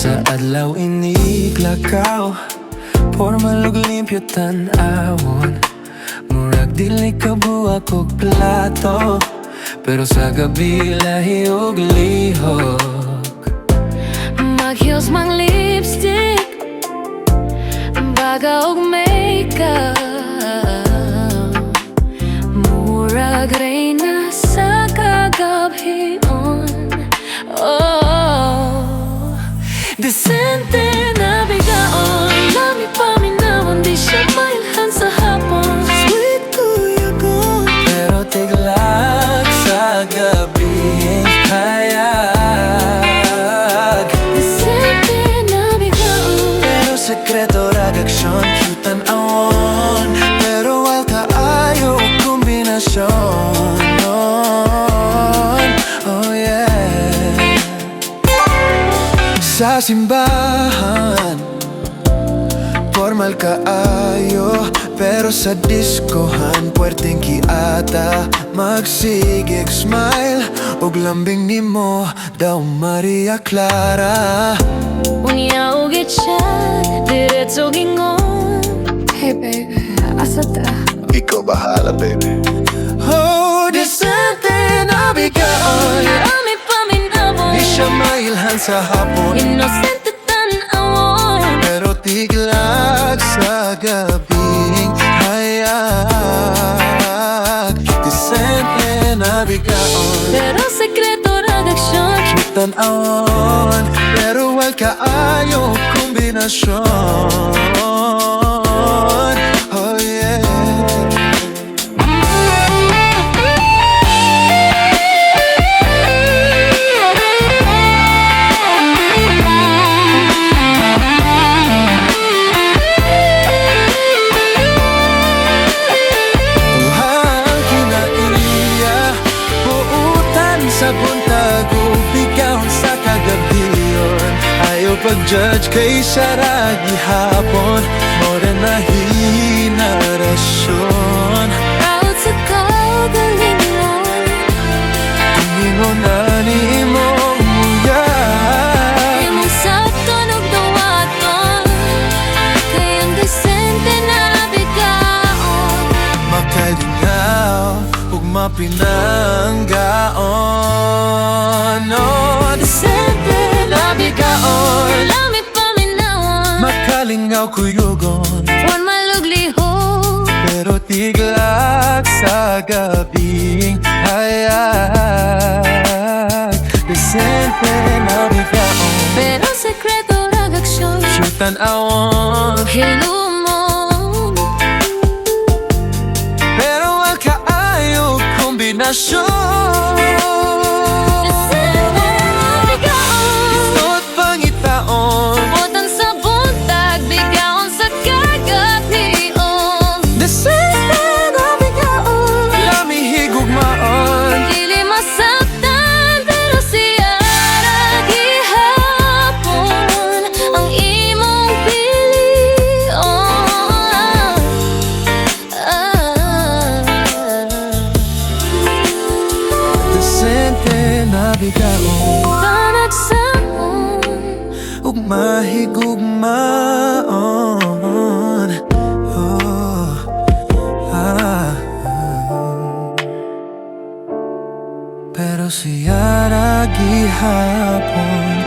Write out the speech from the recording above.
Sa adlaw iniglakaw, formal ug limpyo tan-awon. Murag dili kabuak og plato, pero sa gabi lahi og lihok. Mag-heels, mang lipstick, baga og makeup. Murag reyna sa kagabhion. Oh, disente na bigaon, lami paminawon, di siya mailhan sa hapon. Sweet kuyagon, pero tiglak sa gabi hayag. Disente na bigaon, Pero sekreto ragaksyon, cute tan-awon, pero wild kaayo og kombinasyon. Oh yeah. Sa simbahan, formal kaayo, pero sa diskohan puwerteng kiata. Magsigig smile, og lambing nimo daw Maria Clara. unya og itchat, diretso gingon. Hey baby, asa ta? Ikaw bahala, baby. Oh, disente na bigaon, Lami paminawon, di siya mailhan sa hapon, inosente tan-awon. pero tiglak sa gabing hayag. Disente na bigaon, Pero sekreto ragaksyon, tan-awon, pero wal kaayo kombinasyon. Oh yeah. Tuhang kinaiya, buutan sa buntag ug bigaon sa kagabiyon. Ayaw pag-judge kay siya gihapon, more than na rasyon. proud sa kaugalingon. Ingon na ni imong muya, Imong sakton ug dawaton, kayang disente na bigaon. makalingaw ug mapinanggaon. Oh, Disente na bigaon, lami paminawon, makalingaw kuyugon, buwan maluglihok. pero tiglak sa gabing hayag. Disente na bigaon, Pero sekreto ragaksyon, tan-awon, hilumon. pero wal kaayo kombinasyon. Disente na bigaon, Isot pangitaon, butan sa buntag, bigaon sa kagabion. disente na bigaon, lami higugmaon, Dili masaktan, pero siya gihapon ang imong pilion. disente na bigaon, Panagsamon, ug mahigugmaon. Oh, ah. Pero siya gihapon,